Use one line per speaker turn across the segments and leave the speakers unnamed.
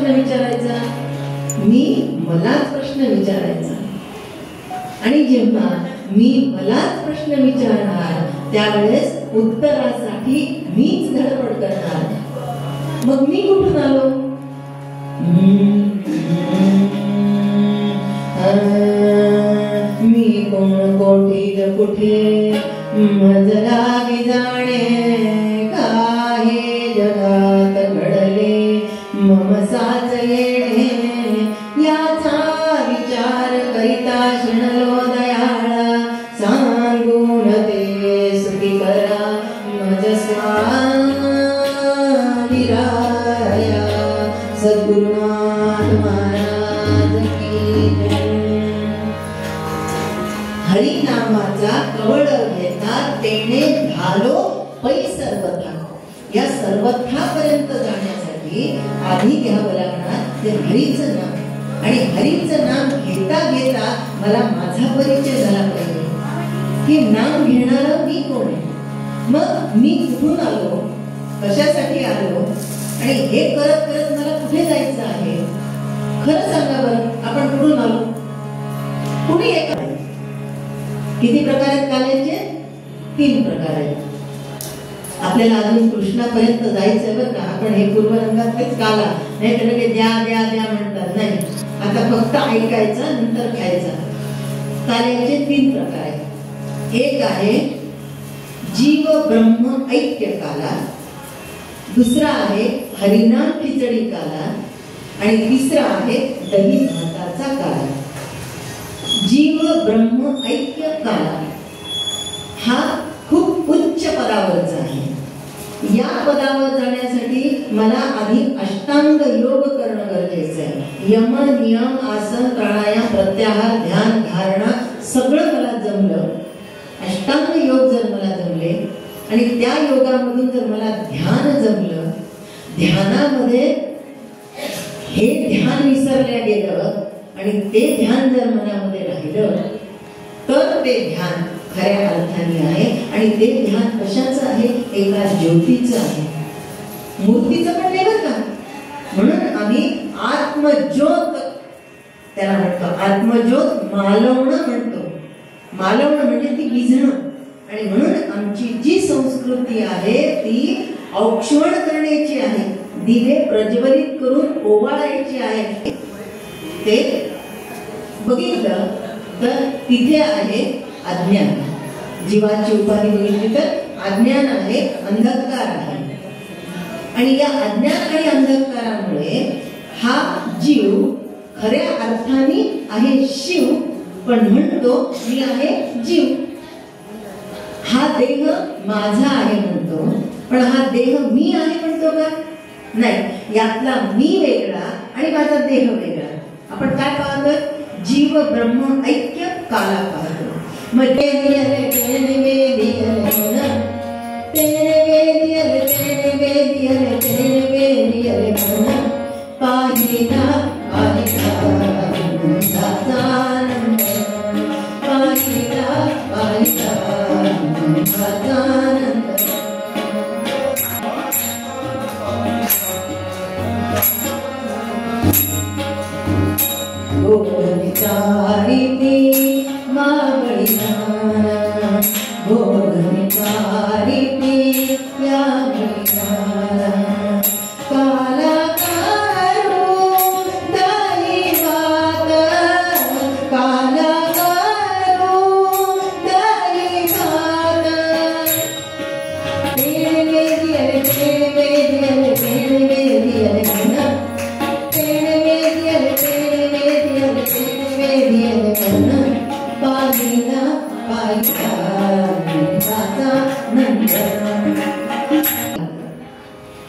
प्रश्न विचारायचा, मी मलाच प्रश्न विचारायचा. आणि जेव्हा मी मलाच प्रश्न विचारणार त्यावेळेस उत्तरासाठी मीच धडपड करणार. मग मी कुठून आलो? मी कोण कोठील कुठे मजला जाणे, काही जगात घडले मम साच येणे. याचा विचार करिता शिणलो दयाळा, सांगून ते सुखी करा मज स्वामिराया. सद्गुरुनाथ महाराज की जय. हरी नामाचा कवळ घेता तेने झालो पै सर्वथा. या सर्वथा पर्यंत जाण्यासाठी आधी घ्यावं लागणार ते हरीचं नाम. आणि हरीचं नाम घेता घेता मला माझा परिचय झाला पाहिजे की नाम घेणारा मी कोण आहे, मग मी कुठून आलो, कशासाठी आलो आणि हे करत करत मला कुठे जायचं आहे. खरं सांगा बरं, आपण कुठून आलो? कुणी एक किती प्रकार आहेत काल्याचे? 3 प्रकार आहेत. आपल्याला अजून कृष्णापर्यंत जायचंय बरं का. आपण हे पूर्वरंगातलेच काला नाही तर द्या द्या द्या म्हणतात, नाही. आता फक्त ऐकायचा नंतर खायचा. काल्याचे 3 प्रकार आहेत. एक आहे जीव ब्रह्म ऐक्य काला, दुसरा आहे हरिनाम खिचडी काला आणि तिसरा आहे दही भाताचा काला. जीव ब्रह्म ऐक्य काला हा खूप उच्च पदावरचा आहे. या पदावर जाण्यासाठी मला आधी अष्टांग योग करणं गरजेचं आहे. यम नियम आसन प्राणायाम प्रत्याहार ध्यान धारणा सगळं मला जमलं. अष्टांग योग जर मला जमले आणि त्या योगामधून जर मला ध्यान जमलं, ध्यानामध्ये हे ध्यान विसरल्या गेलं आणि ते ध्यान जर मनामध्ये राहिलं तर ते ध्यान खऱ्या अर्थाने आहे. आणि ते ध्यान कशाचं आहे? एका ज्योतीचं आहे, मूर्तीचं पण नाही बरं का. म्हणून आम्ही आत्मज्योत त्याला म्हणतो. आत्मज्योत मालवणं म्हणतो. मालवणं म्हणजे ती विझणं. आणि म्हणून आमची जी संस्कृती आहे ती औक्षण करण्याची आहे, दिवे प्रज्वलित करून ओवाळायची आहे. ते बघितलं तर तिथे आहे अज्ञान. जीवाची उपाधी बघितली तर अज्ञान आहे, अंधकार आहे. आणि या अज्ञान आणि अंधकारामुळे हा जीव खऱ्या अर्थाने आहे शिव, पण म्हणतो मी आहे जीव. हा देह माझा आहे म्हणतो, पण हा देह मी आहे म्हणतो का? नाही. यातला मी वेगळा आणि माझा देह वेगळा. आपण काय पाहतोय? जीव ब्रह्म ऐक्य काला पाहतो. मग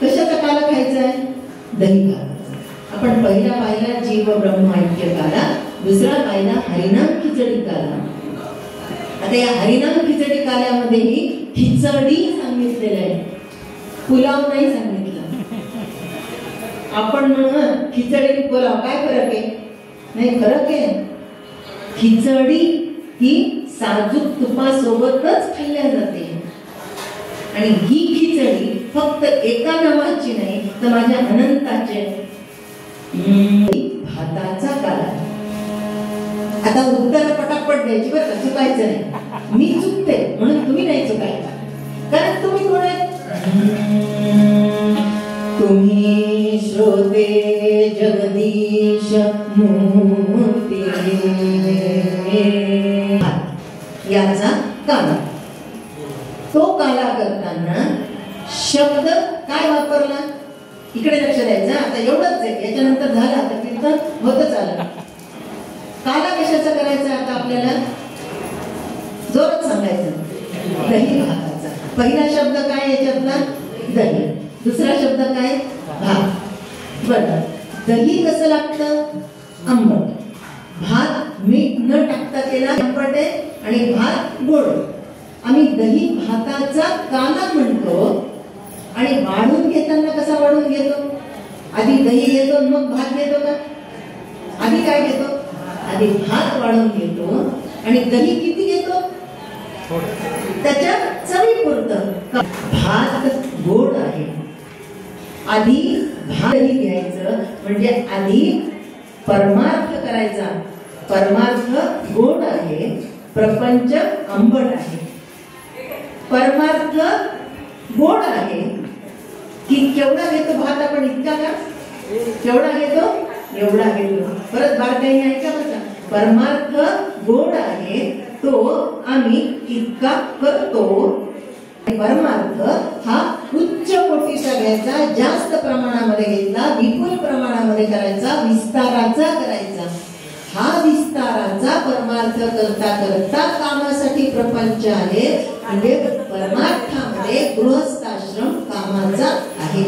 कशाचा काला खायचा आहे? दही भात. आपण पहिला पाहिला जीव ब्रह्म ऐक्य काला, दुसरा पाहिला हरिनाम खिचडी काला. आता या हरिनाम खिचडी काल्यामध्येही खिचडी सांगितलेलं आहे, पुलाव नाही सांगितला. आपण म्हणून खिचडी पुलाव काय फरक आहे? नाही, फरक आहे. खिचडी ही साजूक तुपासोबतच खाल्ल्या जाते आणि ही खिचडी फक्त एका नावाची नाही तर माझ्या अनंताचे. भाताचा काला. आता उत्तर पटापट द्यायची बरं का, चुकायचं नाही. मी चुकते म्हणून तुम्ही नाही चुकायचा, कारण तुम्ही कोण आहे? तुम्ही श्रोते जगदीश मूर्ती. याचा काला. तो काला करताना शब्द काय वापरला इकडे लक्ष द्यायचं. आता एवढंच आहे, याच्यानंतर झालं, आता कीर्तन होतच आलं. काला कशाचा करायचा आता आपल्याला जोरात सांगायचं. दही भाताचा. पहिला शब्द काय याच्यातला? दही. दुसरा शब्द काय? भात. बरं, दही कसं लागतं? आंबट. भात मीठ न टाकता केला आंबट आहे आणि भात गोड. आम्ही दही भाताचा काला म्हणतो. आणि वाढून घेताना कसा वाढून घेतो? आधी दही घेतो मग भात घेतो का? आधी काय घेतो? आधी भात वाढून घेतो. आणि दही किती घेतो? त्याच्या चवीपुरतं. भात गोड आहे, आधी भात घ्यायचं, म्हणजे आधी परमार्थ करायचा. परमार्थ गोड आहे, प्रपंच आंबट आहे. परमार्थ गोड आहे की केवढा घेतो भात आपण? इतका का? केवढा घेतो? एवढा घेतो. परत बारकाईने ऐका बघा. परमार्थ गोड आहे, तो आम्ही इतका करतो. परमार्थ हा उच्च कोटीचा घ्यायचा, जास्त प्रमाणामध्ये घेतला, विपुल प्रमाणामध्ये करायचा, विस्ताराचा करायचा. हा विस्ताराचा परमार्थ करता करता कामासाठी प्रपंच आहे. म्हणजे परमार्थामध्ये गृहस्थाश्रम कामाचा आहे.